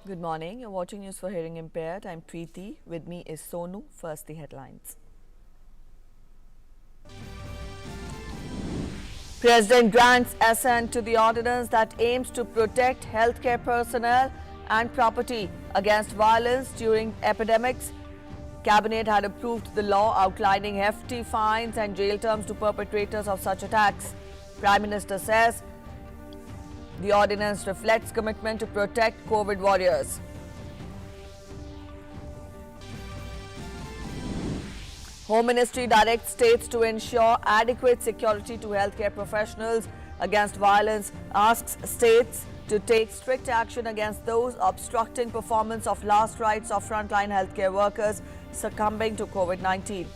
Good morning. You're watching News for Hearing Impaired. I'm Preeti. With me is Sonu. First, the headlines. President grants assent to the ordinance that aims to protect healthcare personnel and property against violence during epidemics. Cabinet had approved the law outlining hefty fines and jail terms to perpetrators of such attacks. Prime Minister says the ordinance reflects commitment to protect COVID warriors. Home Ministry directs states to ensure adequate security to healthcare professionals against violence, asks states to take strict action against those obstructing performance of last rites of frontline healthcare workers succumbing to COVID-19.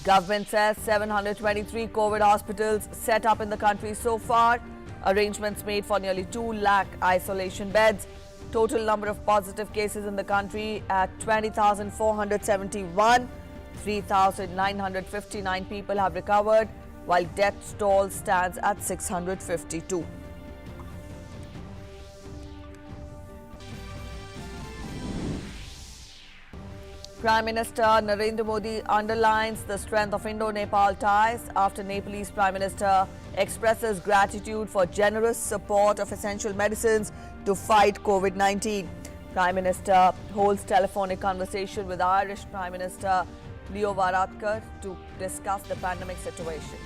Government says 723 COVID hospitals set up in the country so far. Arrangements made for nearly 2 lakh isolation beds. Total number of positive cases in the country at 20,471. 3,959 people have recovered, while death toll stands at 652. Prime Minister Narendra Modi underlines the strength of Indo-Nepal ties after Nepalese Prime Minister expresses gratitude for generous support of essential medicines to fight COVID-19. Prime Minister holds telephonic conversation with Irish Prime Minister Leo Varadkar to discuss the pandemic situation.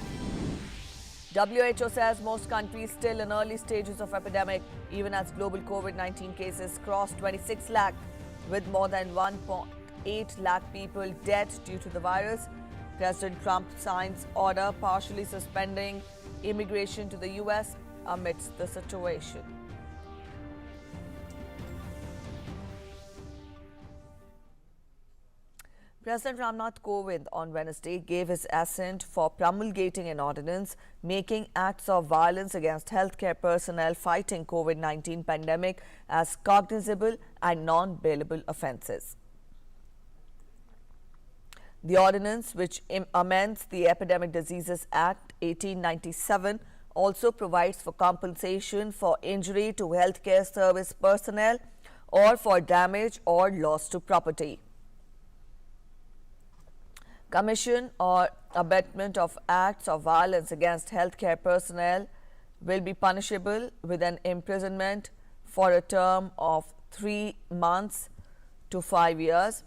WHO says most countries still in early stages of epidemic, even as global COVID-19 cases cross 26 lakh, with more than 1.8 lakh people dead due to the virus. President Trump signs order partially suspending immigration to the US amidst the situation. President Ram Nath Kovind on Wednesday gave his assent for promulgating an ordinance making acts of violence against healthcare personnel fighting COVID-19 pandemic as cognizable and non-bailable offences. The ordinance, which amends the Epidemic Diseases Act 1897, also provides for compensation for injury to healthcare service personnel or for damage or loss to property. Commission or abetment of acts of violence against healthcare personnel will be punishable with an imprisonment for a term of 3 months to 5 years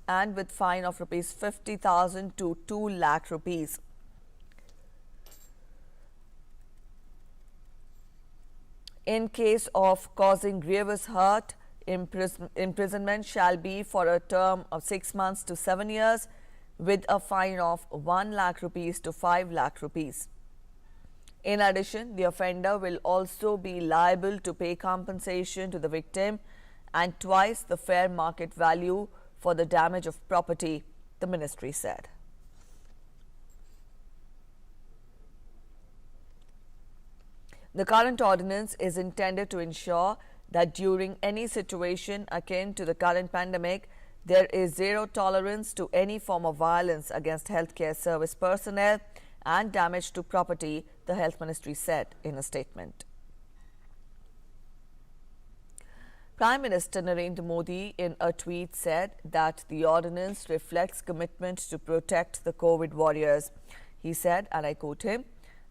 and with fine of rupees 50,000 to 2 lakh rupees. In case of causing grievous hurt, imprisonment shall be for a term of 6 months to 7 years with a fine of 1 lakh rupees to 5 lakh rupees. In addition, the offender will also be liable to pay compensation to the victim and twice the fair market value for the damage of property, the ministry said. The current ordinance is intended to ensure that during any situation akin to the current pandemic, there is zero tolerance to any form of violence against healthcare service personnel and damage to property, the Health Ministry said in a statement. Prime Minister Narendra Modi in a tweet said that the ordinance reflects commitment to protect the COVID warriors. He said, and I quote him,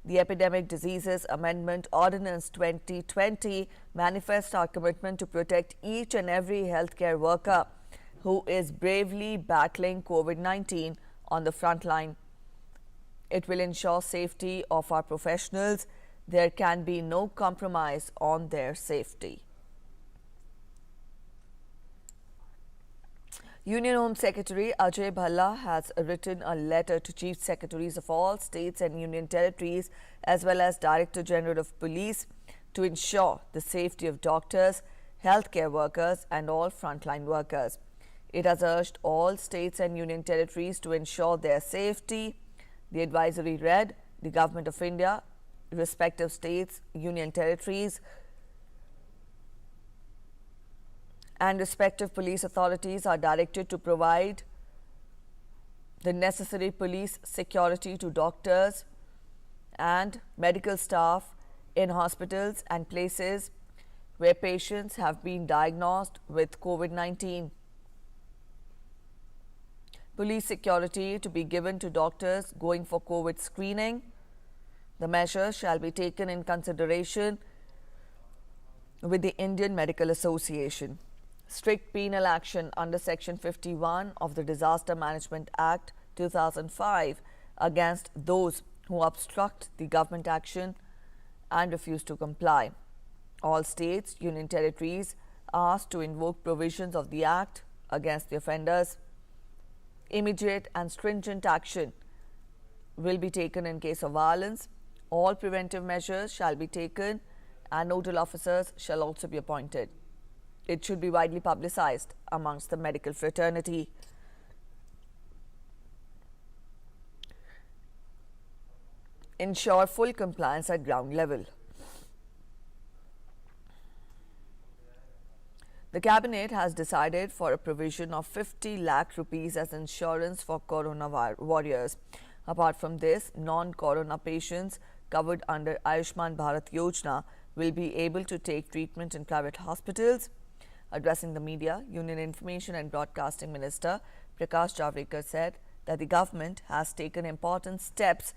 "The Epidemic Diseases Amendment Ordinance 2020 manifests our commitment to protect each and every healthcare worker who is bravely battling COVID-19 on the front line. It will ensure safety of our professionals. There can be no compromise on their safety." Union Home Secretary Ajay Bhalla has written a letter to Chief Secretaries of all states and union territories as well as Director General of Police to ensure the safety of doctors, healthcare workers and all frontline workers. It has urged all states and union territories to ensure their safety. The advisory read, the Government of India, respective states, union territories and respective police authorities are directed to provide the necessary police security to doctors and medical staff in hospitals and places where patients have been diagnosed with COVID-19. Police security to be given to doctors going for COVID screening. The measure shall be taken in consideration with the Indian Medical Association. Strict penal action under Section 51 of the Disaster Management Act 2005 against those who obstruct the government action and refuse to comply. All states, union territories asked to invoke provisions of the Act against the offenders. Immediate and stringent action will be taken in case of violence. All preventive measures shall be taken and nodal officers shall also be appointed. It should be widely publicized amongst the medical fraternity. Ensure full compliance at ground level. The Cabinet has decided for a provision of 50 lakh rupees as insurance for corona warriors. Apart from this, non-corona patients covered under Ayushman Bharat Yojana will be able to take treatment in private hospitals. Addressing the media, Union Information and Broadcasting Minister Prakash Javadekar said that the government has taken important steps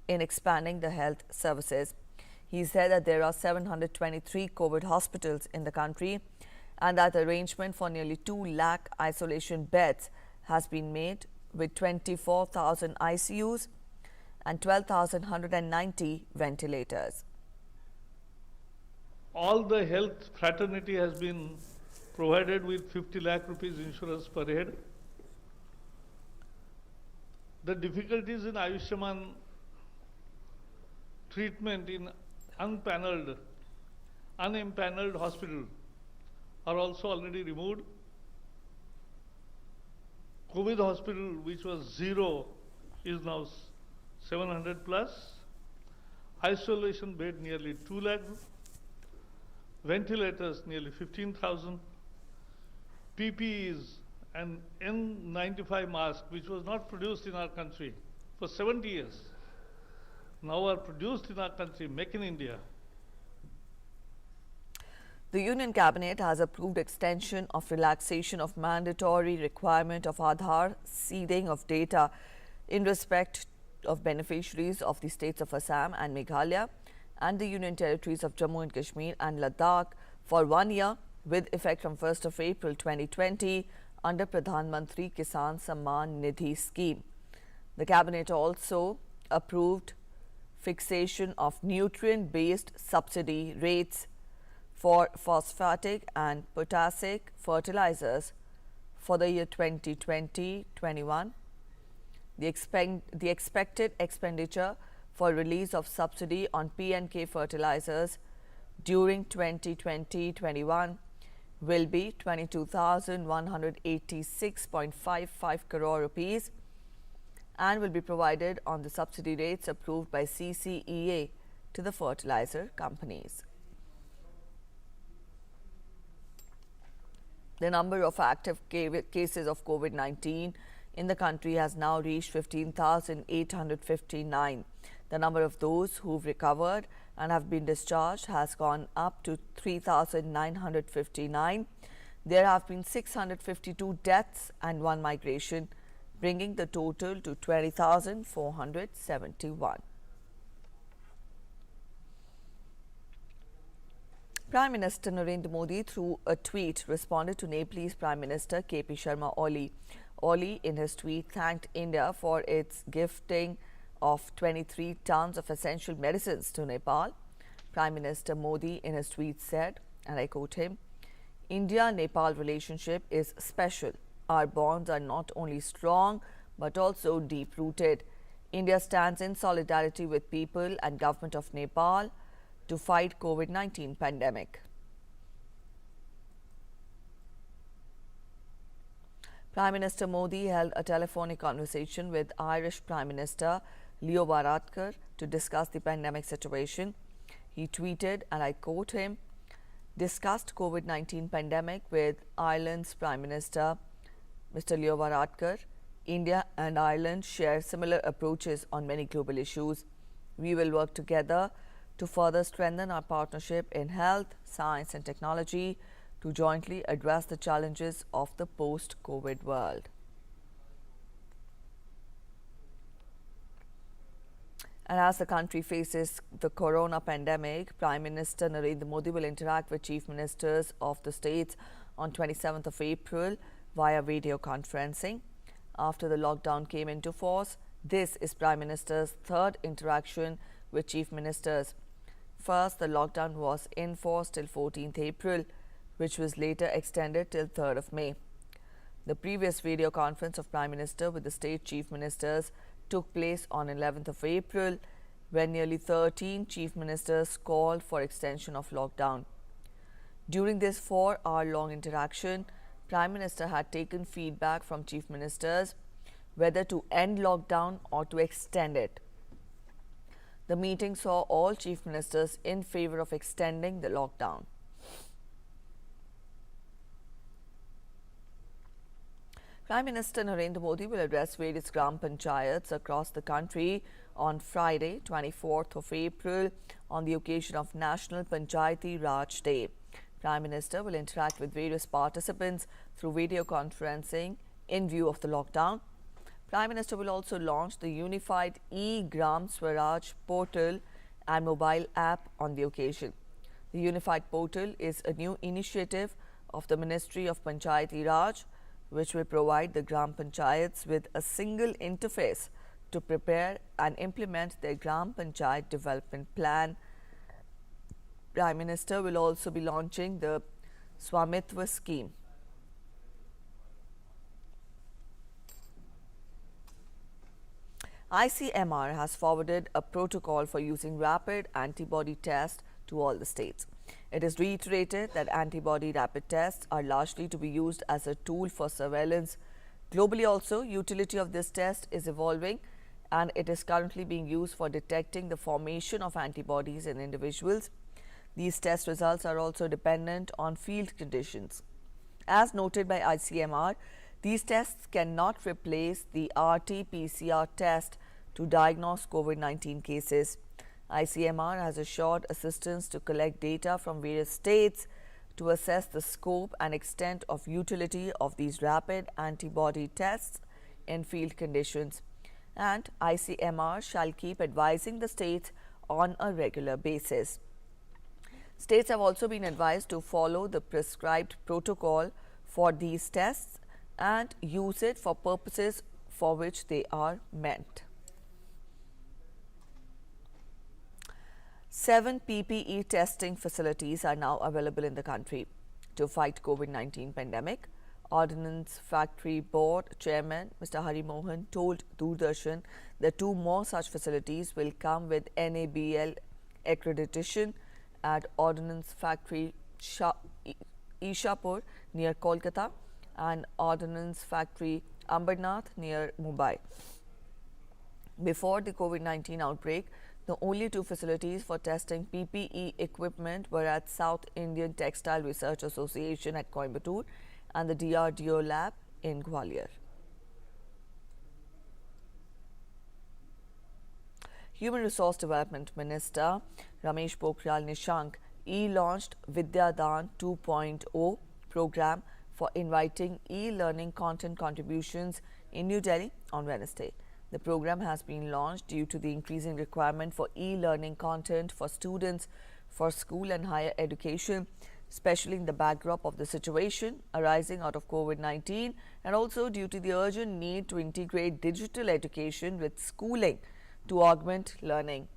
in expanding the health services. He said that there are 723 COVID hospitals in the country and that the arrangement for nearly 2 lakh isolation beds has been made with 24,000 ICUs and 12,190 ventilators. All the health fraternity has been provided with 50 lakh rupees insurance per head. The difficulties in Ayushman treatment in unimpaneled hospital are also already removed. COVID hospital, which was 0, is now 700 plus. Isolation bed nearly 2 lakh. Ventilators nearly 15,000. PPEs and N95 mask, which was not produced in our country for 70 years, now are produced in our country, make in India. The Union Cabinet has approved extension of relaxation of mandatory requirement of Aadhaar seeding of data in respect of beneficiaries of the states of Assam and Meghalaya and the Union territories of Jammu and Kashmir and Ladakh for 1 year with effect from 1st of April 2020 under Pradhan Mantri Kisan Samman Nidhi scheme. The Cabinet also approved fixation of nutrient-based subsidy rates for phosphatic and potassic fertilizers for the year 2020-21. The expected expenditure for release of subsidy on P&K fertilizers during 2020-21 will be 22,186.55 crore rupees and will be provided on the subsidy rates approved by CCEA to the fertilizer companies. The number of active cases of COVID-19 in the country has now reached 15,859. The number of those who've recovered and have been discharged has gone up to 3,959. There have been 652 deaths and 1 migration, bringing the total to 20,471. Prime Minister Narendra Modi, through a tweet, responded to Nepalese Prime Minister KP Sharma Oli. Oli, in his tweet, thanked India for its gifting of 23 tons of essential medicines to Nepal. Prime Minister Modi, in his tweet, said, and I quote him, "India-Nepal relationship is special. Our bonds are not only strong but also deep-rooted. India stands in solidarity with people and government of Nepal to fight COVID-19 pandemic." Prime Minister Modi held a telephonic conversation with Irish Prime Minister Leo Varadkar to discuss the pandemic situation. He tweeted, and I quote him, "Discussed COVID-19 pandemic with Ireland's Prime Minister, Mr. Leo Varadkar. India and Ireland share similar approaches on many global issues. We will work together to further strengthen our partnership in health, science and technology to jointly address the challenges of the post-COVID world. And as the country faces the corona pandemic, Prime Minister Narendra Modi will interact with Chief Ministers of the states on 27th of April via video conferencing. After the lockdown came into force, this is Prime Minister's third interaction with Chief Ministers. First, the lockdown was in force till 14th April, which was later extended till 3rd of May. The previous video conference of Prime Minister with the state Chief Ministers took place on 11th of April, when nearly 13 Chief Ministers called for extension of lockdown. During this 4-hour-long interaction, Prime Minister had taken feedback from Chief Ministers whether to end lockdown or to extend it. The meeting saw all Chief Ministers in favour of extending the lockdown. Prime Minister Narendra Modi will address various Gram Panchayats across the country on Friday, 24th of April, on the occasion of National Panchayati Raj Day. Prime Minister will interact with various participants through video conferencing in view of the lockdown. Prime Minister will also launch the unified e-Gram Swaraj portal and mobile app on the occasion. The unified portal is a new initiative of the Ministry of Panchayati Raj, which will provide the Gram Panchayats with a single interface to prepare and implement their Gram Panchayat development plan. Prime Minister will also be launching the Swamitva scheme. ICMR has forwarded a protocol for using rapid antibody tests to all the states. It is reiterated that antibody rapid tests are largely to be used as a tool for surveillance. Globally also, utility of this test is evolving and it is currently being used for detecting the formation of antibodies in individuals. These test results are also dependent on field conditions. As noted by ICMR, these tests cannot replace the RT-PCR test to diagnose COVID-19 cases. ICMR has assured assistance to collect data from various states to assess the scope and extent of utility of these rapid antibody tests in field conditions. And ICMR shall keep advising the states on a regular basis. States have also been advised to follow the prescribed protocol for these tests and use it for purposes for which they are meant. 7 PPE testing facilities are now available in the country to fight COVID-19 pandemic. Ordinance Factory Board Chairman Mr. Hari Mohan told Doordarshan that 2 more such facilities will come with NABL accreditation at Ordnance Factory Ishapur near Kolkata and Ordnance Factory Ambernath near Mumbai. Before the COVID-19 outbreak, the only 2 facilities for testing PPE equipment were at South Indian Textile Research Association at Coimbatore and the DRDO lab in Gwalior. Human Resource Development Minister Ramesh Pokhriyal Nishank e-launched Vidyadaan 2.0 program for inviting e-learning content contributions in New Delhi on Wednesday. The program has been launched due to the increasing requirement for e-learning content for students for school and higher education, especially in the backdrop of the situation arising out of COVID-19 and also due to the urgent need to integrate digital education with schooling to augment learning.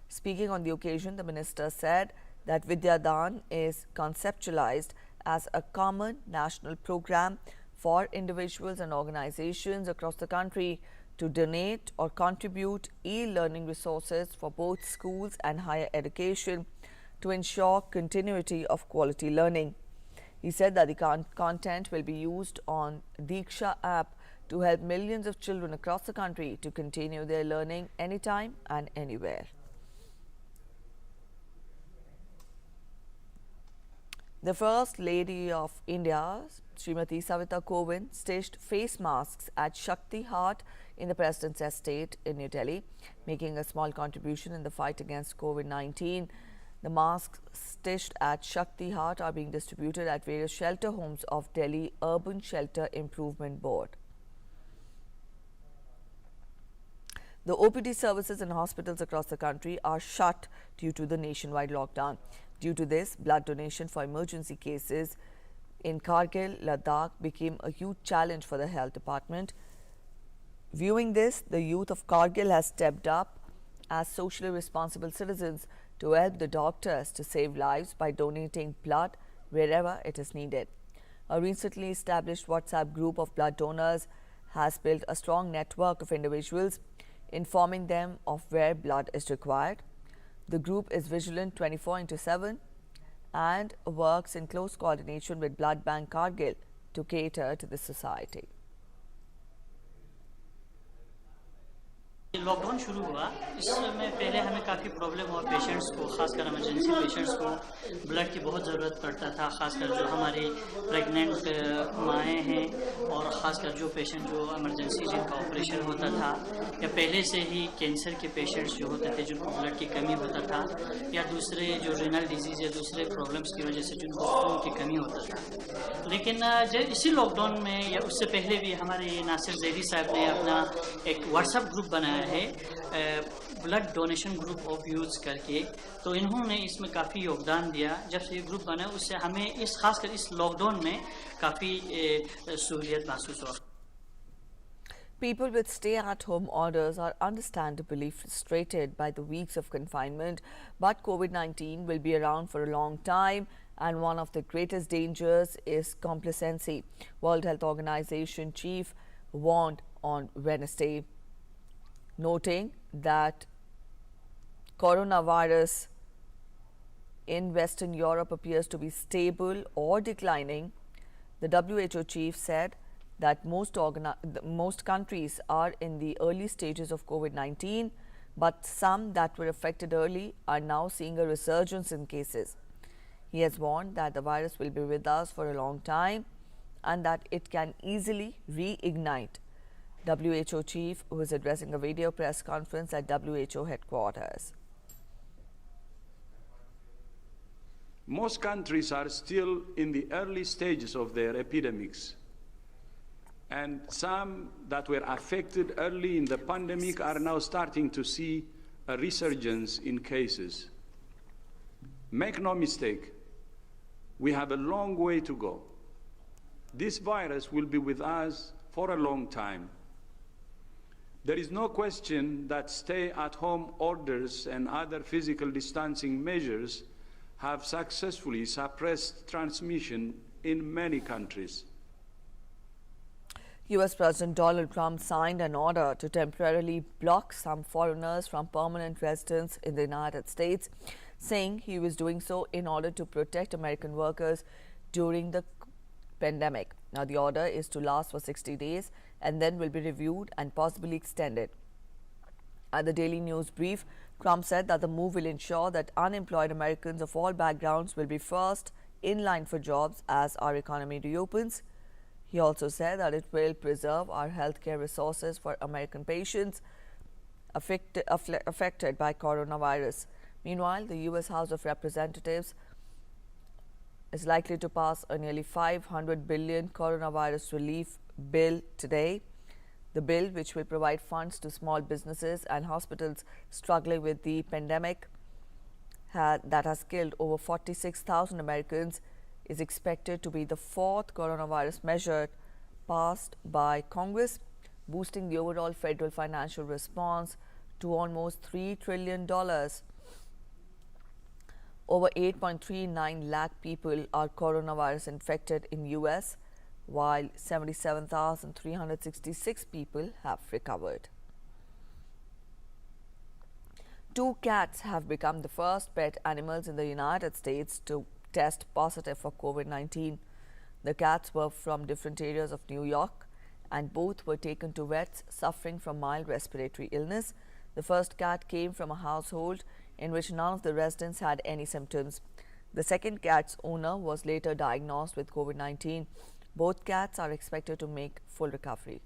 Speaking on the occasion, the minister said that Vidyadaan is conceptualized as a common national program for individuals and organizations across the country to donate or contribute e-learning resources for both schools and higher education to ensure continuity of quality learning. He said that the content will be used on Diksha app to help millions of children across the country to continue their learning anytime and anywhere. The First Lady of India, Srimati Savita Kovind, stitched face masks at Shakti Haat in the President's estate in New Delhi, making a small contribution in the fight against COVID-19. The masks stitched at Shakti Haat are being distributed at various shelter homes of Delhi Urban Shelter Improvement Board. The OPD services in hospitals across the country are shut due to the nationwide lockdown. Due to this, blood donation for emergency cases in Kargil, Ladakh became a huge challenge for the health department. Viewing this, the youth of Kargil has stepped up as socially responsible citizens to help the doctors to save lives by donating blood wherever it is needed. A recently established WhatsApp group of blood donors has built a strong network of individuals, informing them of where blood is required. The group is vigilant 24/7 and works in close coordination with Blood Bank Kargil to cater to the society. Lockdown शुरू हुआ इसमें पहले हमें काफ़ी problem हुआ patients को, खासकर emergency patients को ब्लड की बहुत ज़रूरत पड़ता था, खासकर जो हमारी प्रेग्नेंट माएँ हैं और ख़ासकर जो पेशेंट जो इमरजेंसी जिनका ऑपरेशन होता था या पहले से ही कैंसर के पेशेंट्स जो होते थे जिनको ब्लड की कमी होता था या दूसरे जो रीनल डिजीज़ या दूसरे प्रॉब्लम्स की वजह से जिनको खून की कमी होता था। लेकिन इसी लॉकडाउन में या उससे पहले भी हमारे नासिर जैदी साहब ने अपना एक व्हाट्सएप ग्रुप बनाया है blood donation group of youth करके, तो इन्होंने इसमें काफ़ी योगदान दिया। जब से ये ग्रुप बना उससे हमें इस खासकर इस लॉकडाउन में काफ़ी सहूलियत महसूस हुआ। People with stay-at-home orders are understandably frustrated by the weeks of confinement, but COVID-19 will be around for a long time, and one of the greatest dangers is complacency. World Health Organization chief warned on Wednesday, noting that coronavirus in Western Europe appears to be stable or declining. The WHO chief said that most countries are in the early stages of COVID-19, but some that were affected early are now seeing a resurgence in cases. He has warned that the virus will be with us for a long time and that it can easily reignite. WHO chief who is addressing a video press conference at WHO headquarters. Most countries are still in the early stages of their epidemics, and some that were affected early in the pandemic are now starting to see a resurgence in cases. Make no mistake, we have a long way to go. This virus will be with us for a long time. There is no question that stay-at-home orders and other physical distancing measures have successfully suppressed transmission in many countries. US President Donald Trump signed an order to temporarily block some foreigners from permanent residence in the United States, saying he was doing so in order to protect American workers during the pandemic. Now, the order is to last for 60 days and then will be reviewed and possibly extended. At the Daily News brief, Trump said that the move will ensure that unemployed Americans of all backgrounds will be first in line for jobs as our economy reopens. He also said that it will preserve our healthcare resources for American patients affected by coronavirus. Meanwhile, the US House of Representatives is likely to pass a nearly $500 billion coronavirus relief bill today. The bill, which will provide funds to small businesses and hospitals struggling with the pandemic that has killed over 46,000 Americans, is expected to be the fourth coronavirus measure passed by Congress, boosting the overall federal financial response to almost $3 trillion. Over 8.39 lakh people are coronavirus infected in US, while 77,366 people have recovered. 2 cats have become the first pet animals in the United States to test positive for COVID-19. The cats were from different areas of New York, and both were taken to vets suffering from mild respiratory illness. The first cat came from a household in which none of the residents had any symptoms. The second cat's owner was later diagnosed with COVID-19. Both cats are expected to make full recovery.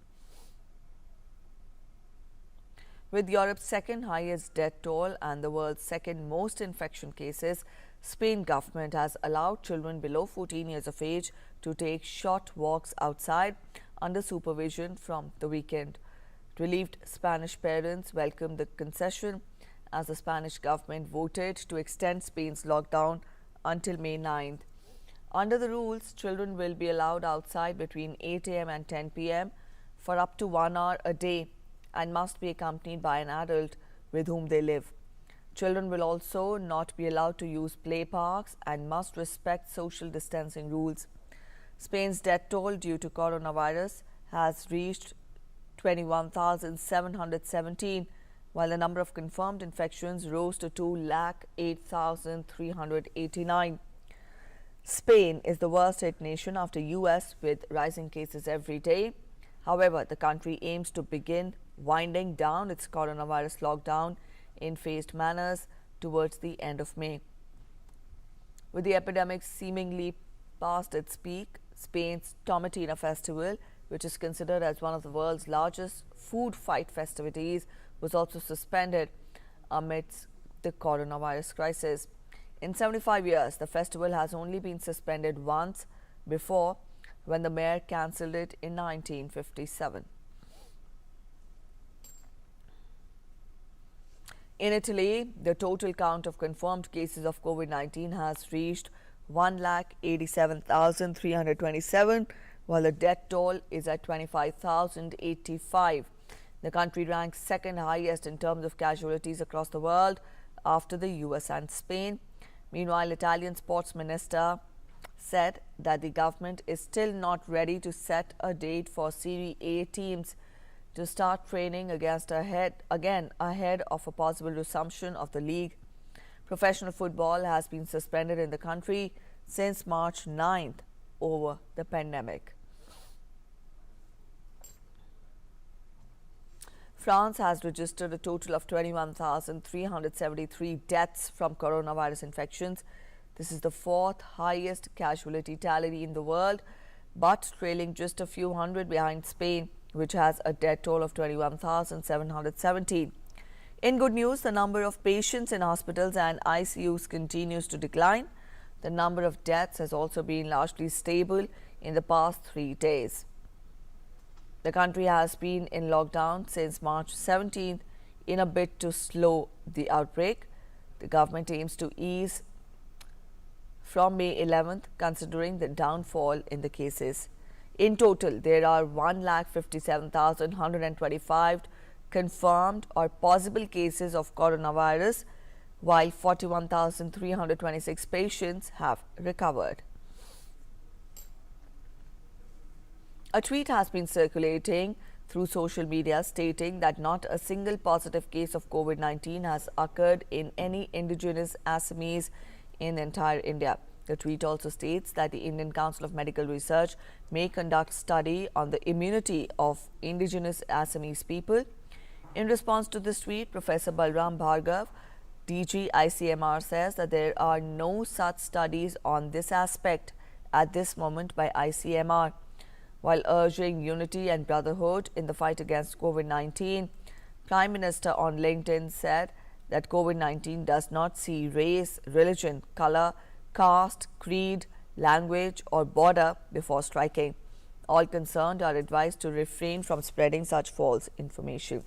With Europe's second highest death toll and the world's second most infection cases, Spain government has allowed children below 14 years of age to take short walks outside under supervision from the weekend. Relieved Spanish parents welcomed the concession as the Spanish government voted to extend Spain's lockdown until May 9th. Under the rules, children will be allowed outside between 8 a.m. and 10 p.m. for up to 1 hour a day and must be accompanied by an adult with whom they live. Children will also not be allowed to use play parks and must respect social distancing rules. Spain's death toll due to coronavirus has reached 21,717, while the number of confirmed infections rose to 208,389. Spain is the worst hit nation after US with rising cases every day. However, the country aims to begin winding down its coronavirus lockdown in phased manners towards the end of May. With the epidemic seemingly past its peak, Spain's Tomatina festival, which is considered as one of the world's largest food fight festivities, was also suspended amidst the coronavirus crisis. In 75 years, the festival has only been suspended once before, when the mayor cancelled it in 1957. In Italy, the total count of confirmed cases of COVID-19 has reached 1,87,327, while the death toll is at 25,085. The country ranks second highest in terms of casualties across the world after the US and Spain. Meanwhile, Italian sports minister said that the government is still not ready to set a date for Serie A teams to start training ahead of a possible resumption of the league. Professional football has been suspended in the country since March 9th over the pandemic. France has registered a total of 21,373 deaths from coronavirus infections. This is the fourth highest casualty tally in the world, but trailing just a few hundred behind Spain, which has a death toll of 21,717. In good news, the number of patients in hospitals and ICUs continues to decline. The number of deaths has also been largely stable in the past 3 days. The country has been in lockdown since March 17th in a bid to slow the outbreak. The government aims to ease from May 11th, considering the downfall in the cases. In total, there are 1,57,125 confirmed or possible cases of coronavirus, while 41,326 patients have recovered. A tweet has been circulating through social media stating that not a single positive case of COVID-19 has occurred in any indigenous Assamese in the entire India. The tweet also states that the Indian Council of Medical Research may conduct study on the immunity of indigenous Assamese people. In response to this tweet, Professor Balram Bhargav, DG ICMR, says that there are no such studies on this aspect at this moment by ICMR. While urging unity and brotherhood in the fight against COVID-19, Prime Minister on LinkedIn said that COVID-19 does not see race, religion, color, caste, creed, language or border before striking. All concerned are advised to refrain from spreading such false information.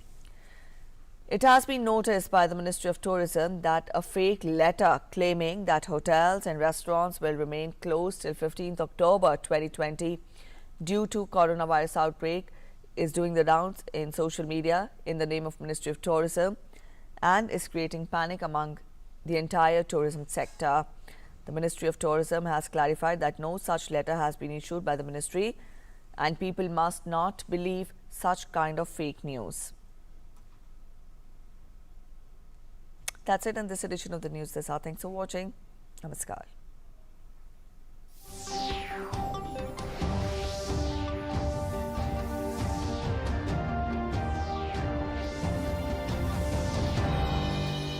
It has been noticed by the Ministry of Tourism that a fake letter claiming that hotels and restaurants will remain closed till 15th October 2020 due to coronavirus outbreak is doing the rounds in social media in the name of Ministry of Tourism and is creating panic among the entire tourism sector. The Ministry of Tourism has clarified that no such letter has been issued by the ministry and people must not believe such kind of fake news. That's it in this edition of the News This Hour. Thanks for watching. Namaskar.